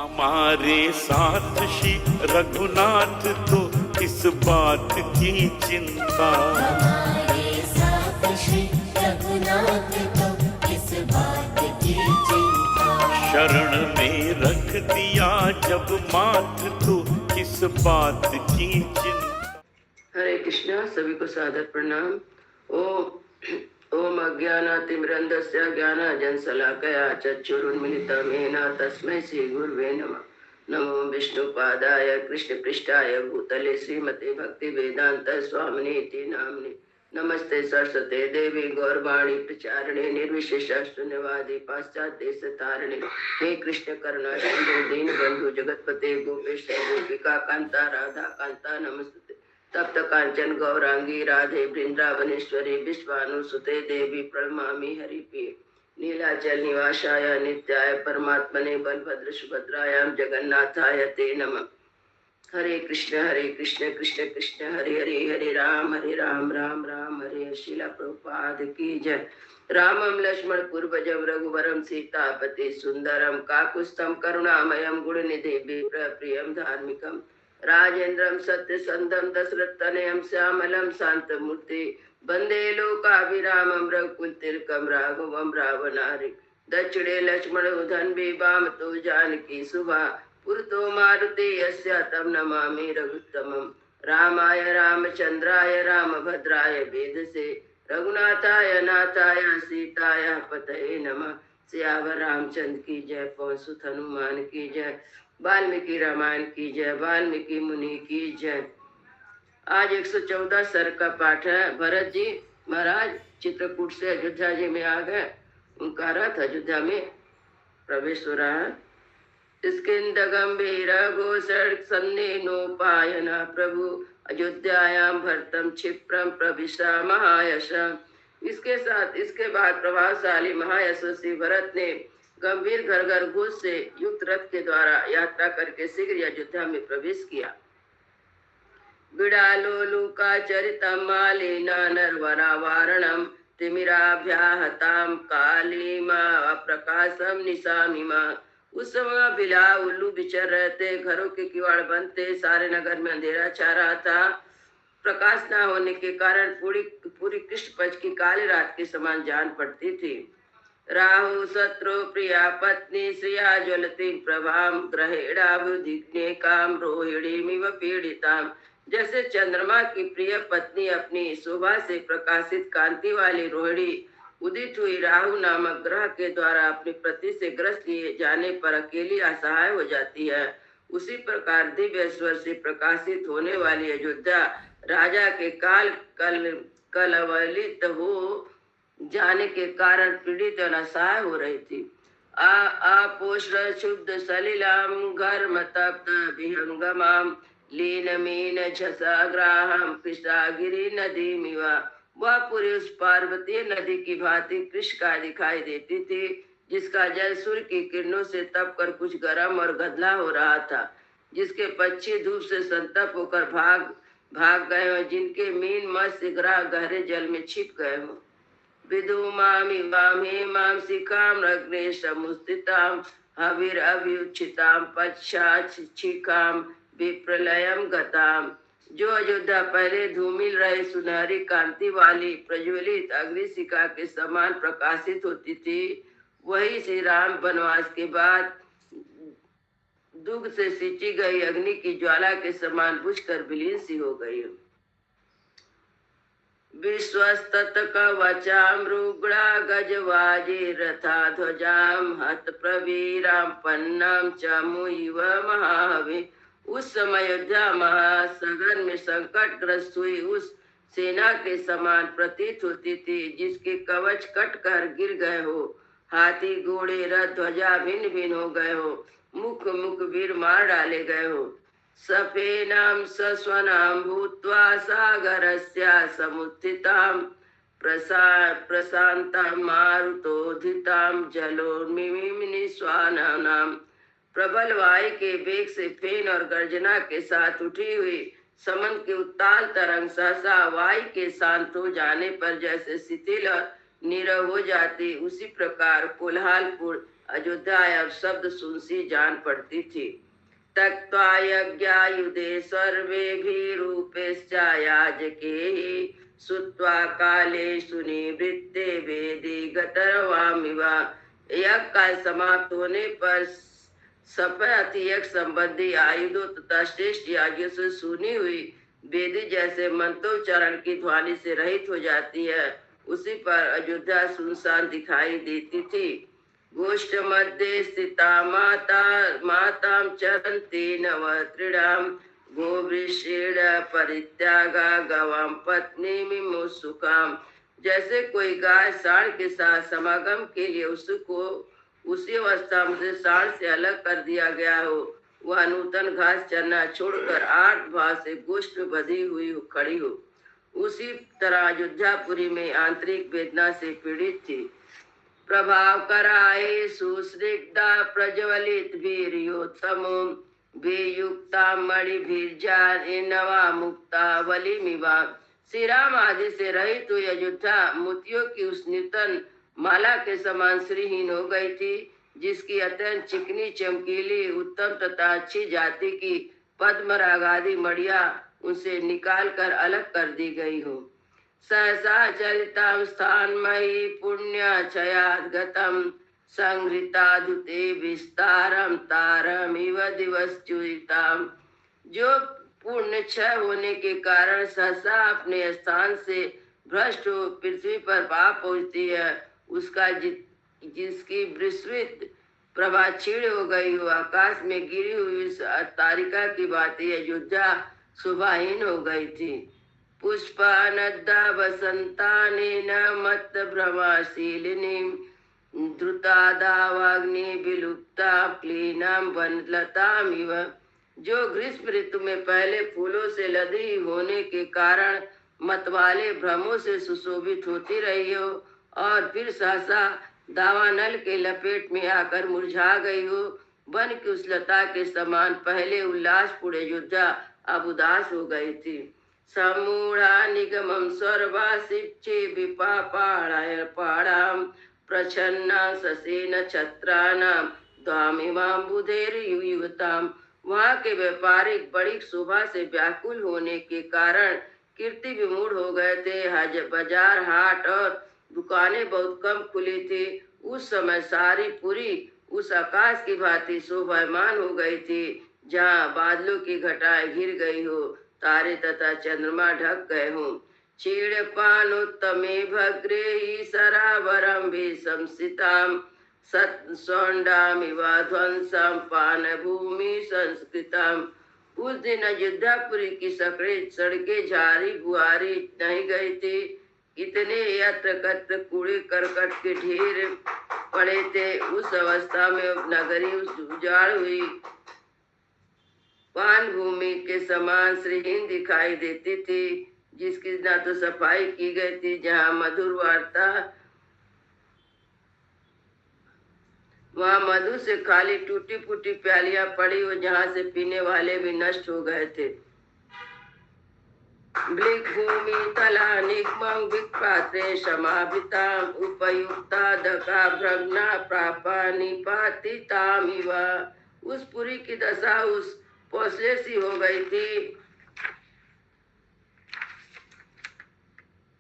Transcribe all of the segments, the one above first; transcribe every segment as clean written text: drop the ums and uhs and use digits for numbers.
हमारे साथ श्री रघुनाथ तो किस बात की चिंता, हमारे साथ श्री रघुनाथ तो किस बात की चिंता। शरण में रख दिया जब माथ तो किस बात की चिंता। हरे कृष्णा। सभी को सादर प्रणाम। ओम अज्ञानातिमिरन्धस्य ज्ञानाञ्जनशलाकया चक्षुरुन्मीलितं येन तस्मै श्रीगुरवे नमः। नमो विष्णुपादाय कृष्णपृष्ठाय भूतले श्रीमते भक्तिवेदांत स्वामिनीति नाम्ने। नमस्ते सरस्वते देवी गौरवाणी प्रचारिणे निर्विशेष शून्यवादी पाश्चात्य देशतारिणे। हे कृष्ण करुणा सिंधु दीनबंधु जगतपते गोपेश गोपिका कांता राधा कांता नमस्ते। तप्त कांचन गौरांगी राधे वृंदावनेश्वरी विश्वानुसुते देवी प्रणमामि हरिप्रिये। नीलाचल निवासाय नित्याय परमात्मने बलभद्र सुभद्रायां जगन्नाथाय ते नमः। हरे कृष्ण कृष्ण कृष्ण हरे हरे, हरे राम राम राम हरे। शीला प्रभुपाद की जय। रामं लक्ष्मण पूर्वजं रघुवरं सीतापति सुंदरम काकुत्स्थं करुणामयं गुणनिधि प्रियं धार्मिकं राजेन्द्रं सत्यसंधं दशरथतनयं श्यामलं शान्तमूर्ति वन्दे लोकाभिरामं रघुकुलतिलकं राघवं रावणारि। दक्षिणे लक्ष्मणो धन्वी वामतो जानकी शुभा पुरतो मारुति यस्य तं नमामि रघुत्तमं। रामाय रामचंद्राय रामभद्राय वेदसे रघुनाथाय नाथाय सीताय पतये नमः। सियावर रामचंद्र की जय, पवन सुत हनुमान की जय, वाल्मीकि रामायण की जय, वाल्मीकि मुनि की जय। आज 114 सर का पाठ है। भरत जी महाराज चित्रकूट से अयोध्या जी में आ गए। उनका रथ अयोध्या में प्रवेश हो रहा है। स्किंद गंभीर घोषण सन्निनोपायन प्रभु अयोध्यायाम भरतम क्षिप्रम प्रविशा महायश। इसके बाद प्रभावशाली महायशस्वी भरत ने गंभीर घर घोष से युक्त रथ के द्वारा यात्रा करके शीघ्र अयोध्या में प्रवेश किया। बिड़ालोलुका चरितम मालिना नरवरा वारणम तिमिराभ्याहताम कालीमा प्रकाशम निशामिमा। उस समय बिला उल्लू बिचर रहे थे, घरों के किवाड़ बंद थे, सारे नगर में अंधेरा छा रहा था। प्रकाश न होने के कारण पूरी कृष्ण पक्ष की काली रात के समान जान पड़ती थी। राहु शत्रु प्रिया पत्नी श्रिया ज्वलती प्रभाम ग्रहेणाभिधिग्ने काम रोहिणीमिव पीड़िताम। जैसे चंद्रमा की प्रिय पत्नी अपनी शोभा से प्रकाशित कांति वाली रोहिणी उदित हुई राहु नामक ग्रह के द्वारा अपने पति से ग्रस्त किए जाने पर अकेली असहाय हो जाती है, उसी प्रकार दिव्य स्वर से प्रकाशित होने वाली अयोध्या राजा के कलवलित हो जाने के कारण पीड़ित और असहाय हो रही थी। आपोष्ण शुद्ध सलिलाम घर्म तप्त विहंगमाम लीन मीन झसाग्राहम कृष्णागिरी नदी मिवा। वह पूरी उस पार्वती नदी की भांति कृष्णा दिखाई देती थी, जिसका जल सूर्य की किरणों से तप कर कुछ गर्म और गदला हो रहा था, जिसके पक्षी धूप से संतप होकर भाग गए हो, जिनके मीन मत्स्य ग्रह गहरे जल में छिप गए हो। विदुमामि वामे माम शिखाम अग्ने समुस्थिताम हविर अभिउच्छिताम पश्चाच्छिखाम विप्रलयम गताम। जो अयोध्या पहले धूमिल रहे सुनहरी कांति वाली प्रज्वलित अग्निशिखा के समान प्रकाशित होती थी, वही श्री राम वनवास के बाद दुग्ध से सिंची गई अग्नि की ज्वाला के समान बुझकर विलीन सी हो गई। विश्वस्तत कवचाम रुग्णा गजवाजी रथा ध्वजाम हत प्रवीराम पन्नाम चमुइव महाहवि। उस समय अयोध्या महासगन में संकटग्रस्त हुई उस सेना के समान प्रतीत होती थी, जिसके कवच कट कर गिर गए हो, हाथी घोड़े रथ ध्वजा भिन्न भिन्न हो गए हो, मुख वीर मार डाले गए हो। सफेनाम सस्वनाम भूत्वा सागरस्या समुत्थिताम प्रशांताम मारुतोधिताम जलोन्मिमिनि स्वानानाम। प्रबल वायु के वेग से फेन और गर्जना के साथ उठी हुई समन के उत्ताल तरंग सहसा वायु के शांत हो जाने पर जैसे शिथिल और नीरव हो जाती, उसी प्रकार कोल्हालपुर अयोध्या अब शब्द सुनसी जान पड़ती थी। त्यक्त्वा यज्ञायुधे सर्वेभिरूपेश्चायाजके श्रुत्वा कालेषु निवृत्ते वेदे गतर्वामिव। यज्ञ का समाप्त होने पर शपथ यज्ञ संबंधी आयुधों तथा श्रेष्ठ याज्ञों से सुनी हुई वेदी जैसे मंत्रोच्चारण की ध्वनि से रहित हो जाती है, उसी पर अयोध्या सुनसान दिखाई देती थी। गोष्ठ मध्य स्थिता माता मातां चरन्ति नवत्रिणां गोवृषेण परित्यागा गवां पत्नी मुमुक्षुकाम। जैसे कोई गाय साढ़ के साथ समागम के लिए उसको उसी अवस्था में साढ़ से अलग कर दिया गया हो, वह नूतन घास चरना छोड़कर 8 भाव से गोष्ठ में बधी हुई खड़ी हो, उसी तरह अयोध्यापुरी में आंतरिक वेदना से पीड़ित थी। प्रभाव कराए सुस्निग्धा प्रज्वलित वीर्योत्तमो वियुक्ता मणिभिर्जान नवा मुक्ता बलिमिवा। श्री राम आदि से रहित हुई अयोध्या मोतियों की उस नूतन माला के समान श्रीहीन हो गई थी, जिसकी अत्यंत चिकनी चमकीली उत्तम तथा अच्छी जाति की पद्मराग आदि मड़िया उनसे निकाल कर अलग कर दी गई हो। सहसा चरितां स्थानमयी पुण्यक्षयाद् गतं संहृताधुते विस्तारं तारमिव दिवश्चुरिताम्। जो पुण्य क्षय होने के कारण सहसा अपने स्थान से भ्रष्ट हो पृथ्वी पर पाप पहुँचती है, उसका जिसकी विस्तृत प्रभा क्षीण हो गई हो, आकाश में गिरी हुई तारिका की भांति अयोध्या शोभाहीन हो गई थी। पुष्पानद्दा वसंतानेन मत्त भ्रमाशीलिनीं द्रुतादावाग्नि विलुप्ता क्लीनां वनलतामिव। जो ग्रीष्म ऋतु में पहले फूलों से लदी होने के कारण मतवाले भ्रमों से सुशोभित होती रही हो और फिर सहसा दावानल के लपेट में आकर मुरझा गई हो, वन की उस लता के समान पहले उल्लासपूर्ण अयोध्या अब उदास हो गई थी। समूढ़ा निगमं सर्वासिच्चे विपापाणाय पाणाम प्रच्छन्ना ससेन छत्राणाम द्वामिमां बुधेर्युयुगताम। वहाँ के व्यापारिक बड़ी शोभा से व्याकुल होने के कारण कीर्ति विमूढ़ हो गए थे। बाजार हाट और दुकानें बहुत कम खुली थी। उस समय सारी पुरी उस आकाश की भांति शोभायमान हो गई थी, जहाँ बादलों की घटाएं घिर गई हो, तारे तथा चंद्रमा ढक गए हों। क्षीण पानोत्तमे भग्रे ही सरावरम भी संसिताम सौंडामिव ध्वंसम पान भूमि संस्कृतम। उस दिन अयोध्यापुरी की सड़कें झारी बुआरी नहीं गई थी, इतने यत्र कत्र कूड़े करकट के ढेर पड़े थे। उस अवस्था में नगरी उजाड़ हुई पान भूमि के समान श्रीहीन दिखाई देती थी, जिसकी न तो सफाई की गई थी, जहाँ मधुर वार्ता वहाँ मधु से खाली टूटी फूटी प्यालियां पड़ी हो, जहाँ से पीने वाले भी नष्ट हो गए थे। ब्लिक भूमि तला निगमं विपात्रे समाविताम उपयुक्ता दका भ्रग्ना प्रापा निपातितामिव। उस पुरी की दशा उस पोसे सी हो गई थी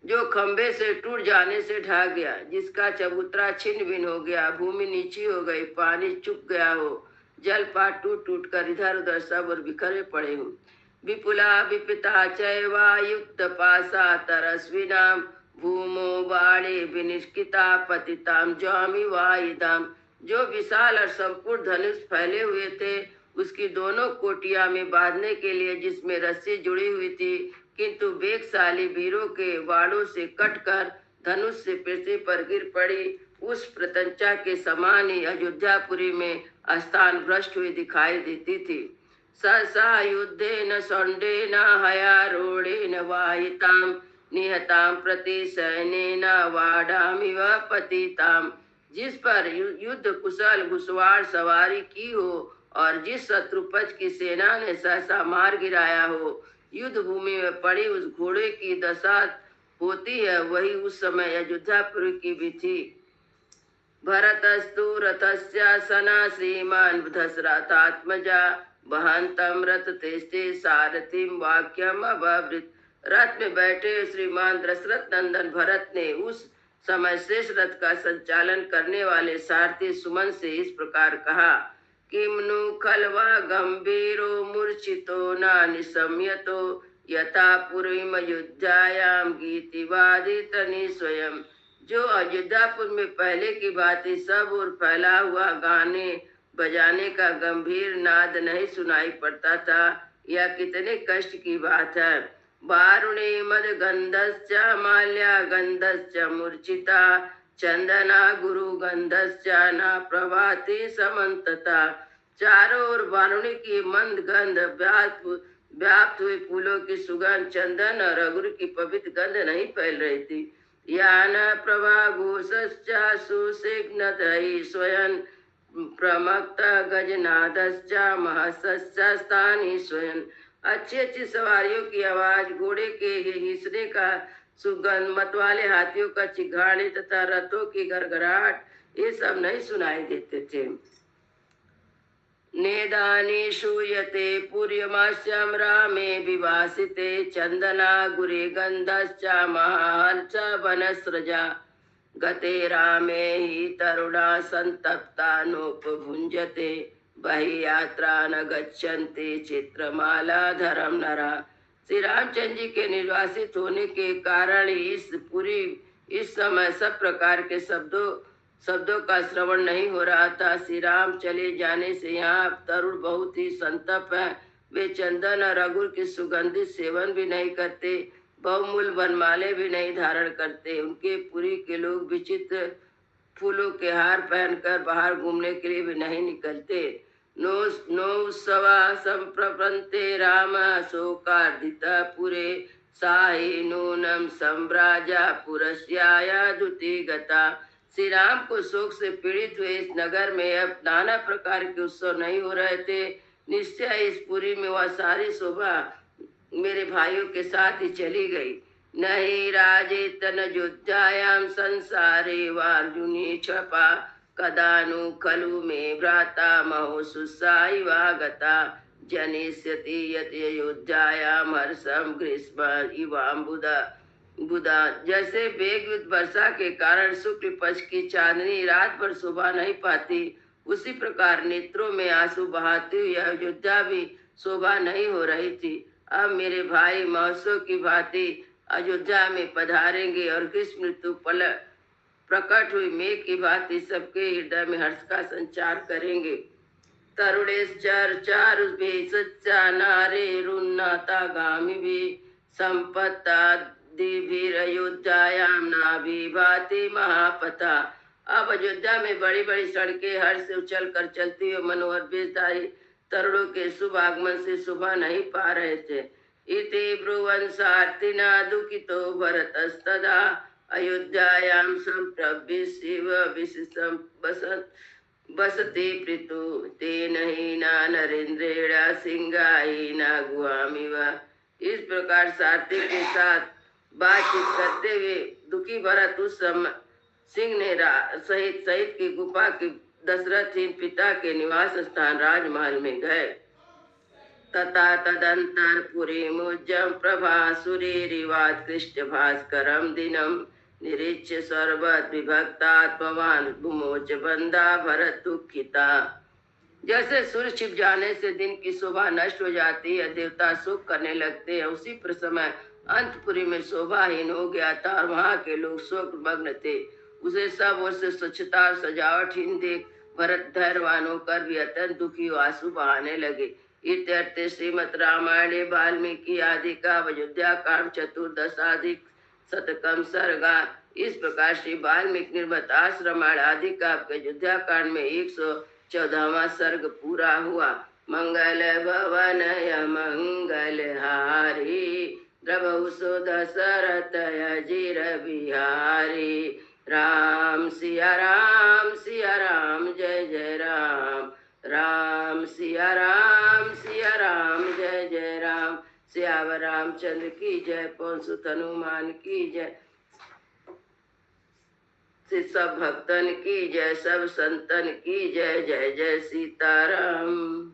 जो खंबे से टूट जाने से ढह गया, जिसका चबूतरा छिन्न भिन्न हो गया, भूमि नीची हो गई, पानी चुक गया हो, जल पाट टूट टूट कर इधर उधर सब और बिखरे पड़े हो। विपुला विपिता चैवा युक्त पासा तरस्विनाम भूमो बाणे विनिष्किता पतिताम ज्वामि वाइदाम। जो विशाल और संपूर्ण धनुष फैले हुए थे, उसकी दोनों कोटिया में बांधने के लिए जिसमें रस्सी जुड़ी हुई थी, किंतु वेगशाली वीरों के वाड़ों से कटकर धनुष से पृथ्वी पर गिर पड़ी, उस प्रत्यंचा के समान ही अयोध्यापुरी में स्थान भ्रष्ट हुई दिखाई देती थी। सहसा युद्धेन सौंडेन हयारूढ़ेन वाहिताम निहताम प्रति सैनेन वाडामिव पतिताम। जिस पर युद्ध कुशल घुसवाड़ सवारी की हो और जिस शत्रु पक्ष की सेना ने सहसा मार गिराया हो, युद्ध भूमि में पड़ी उस घोड़े की दशा होती है, वही उस समय अयोध्यापुरी की भी थी। भरतस्तु रथस्यासना श्रीमान् दशरथात्मजा वहन्तं रथतेस्ते सारथिं वाक्यम अब्रवीत्। रथ में बैठे श्रीमान दशरथ नंदन भरत ने उस समय शेष रथ का संचालन करने वाले सारथी सुमन से इस प्रकार कहा, किमनु खलवा गंभीरो मूर्छितो न निशम्यतो यथा पूर्व युद्धायाम गीतिवादितनि स्वयं। जो अयोध्यापुर में पहले की भांति सब और फैला हुआ गाने बजाने का गंभीर नाद नहीं सुनाई पड़ता था, यह कितने कष्ट की बात है। वारुणे मद गंधश्च माल्या गंधश्च मूर्छिता चंदना गुरु गंधश्च न प्रभाति समन्तता। चारों ओर वारुणी की मंद गंध व्याप्त हुए फूलों की सुगंध, चंदन और अगुर की पवित्र गंध नहीं फैल रही थी। यान प्रभा घोषश्च सुसिग्नतहि स्वयं प्रमक्त गजनादश्च महसश्च स्थानी स्वयं। अच्छी अच्छी सवारियों की आवाज, घोड़े के हिसने का सुगंध, मतवाले हाथियों का चिघाड़े तथा रथों की गड़गड़ाहट, ये सब नहीं सुनाई देते थे। नेदानी शूयते पूर्यमास्यम रामे विवासिते चंदना गुरे गंधश्च महाहर्ष वनस्रजा। गते रामे ही तरुणा संतप्ता नोपभुंजते बहि यात्रा न गच्छन्ति चित्रमाला धरम नरा। श्री रामचंद्र जी के निर्वासित होने के कारण इस समय सब प्रकार के शब्दों का श्रवण नहीं हो रहा था। श्री राम चले जाने से यहाँ तरुण बहुत ही संतप है। वे चंदन और अगुर की सुगंधित सेवन भी नहीं करते, बहुमूल्य वनमाले भी नहीं धारण करते। उनके पुरी के लोग विचित्र फूलों के हार पहनकर बाहर घूमने के लिए भी नहीं निकलते। नो सवा संप्रपन्ते राम शोकार्दित पुरे साहि नूनम सम्राजा पुरस्याया द्युति गता। श्री राम को शोक से पीड़ित हुए इस नगर में अब नाना प्रकार के उत्सव नहीं हो रहे थे। निश्चय इस पुरी में वह सारी शोभा मेरे भाइयों के साथ ही चली गई। नहीं राजे तन योद्धायाम संसारे वार्जुनी छपा कदानु खलु में भ्राता महो सुसाई वागता जनिष्यति यति अयोध्यायाम हर्षम ग्रीष्म इवाम बुधा। जैसे वेगयुक्त वर्षा के कारण शुक्ल पक्ष की चांदनी रात भर शोभा नहीं पाती, उसी प्रकार नेत्रों में आंसू बहाती हुई अयोध्या भी शोभा नहीं हो रही थी। अब मेरे भाई महोत्सव की भांति अयोध्या में पधारेंगे और ग्रीष्म ऋतु प्रकट हुई मेघ की भांति सबके हृदय में हर्ष का संचार करेंगे। तरुणेश्चर चारुभेषच्चा नारे रुन्नाता गामी भी संपत्ता दिभिर अयोध्यायाम नाभि भाति महापथा। अब अयोध्या में बड़ी बड़ी सड़कें हर्ष से उछल कर चलती हुई मनोहर वेशधारी तरुणों के शुभ आगमन से शोभा नहीं पा रहे थे। इति ब्रुवन् सार्थिना दुखितो भरतस्तदा अयोध्यायाम संप्रभ्य शिव विशिष्टं बसते पृथु तेन हीना नरेंद्रेण सिंहाहीना गुहामिव। इस प्रकार सारथी के साथ बातचीत करते हुए दुखी भरत उस समय सिंह ने सहित की गुफा की दशरथहीन पिता के निवास स्थान राजमहल में गए। तथा तदंतर पुरी मुज्जम प्रभा सुरीरिवाद कृष्ण भास्करम दिनम निरीच्य सर्वत विभक्तात्मवान भूमोच बंदा भरत दुखिता। जैसे सूर्य छिप जाने से दिन की शोभा नष्ट हो जाती है, देवता शोक करने लगते हैं, उसी पर समय अंतपुरी में शोभाहीन हो गया था और वहाँ के लोग शोक मग्न थे। उसे सब ओर से स्वच्छता और सजावटहीन देख भरत धैर्यवान होकर भी अत्यंत दुखी और आंसू बहाने लगे। इत्यर्थे श्रीमद् रामायणे वाल्मीकि आदि का अयोध्या कांड चतुर्दशाधिक शतकम सर्गा। इस प्रकार श्री वाल्मीकि निर्मतास रामायण आदि का अयोध्या कांड में 114वां सर्ग पूरा हुआ। मंगल भवन मंगल हारी द्रवहु सो दशरथ अजीर बिहारी। राम सिया राम जय जय राम। राम सिया राम जय जय राम। सियावर रामचंद्र की जय। पवन सुत हनुमान की जय। सब भक्तन की जय, सब संतन की जय, जय जय सीताराम।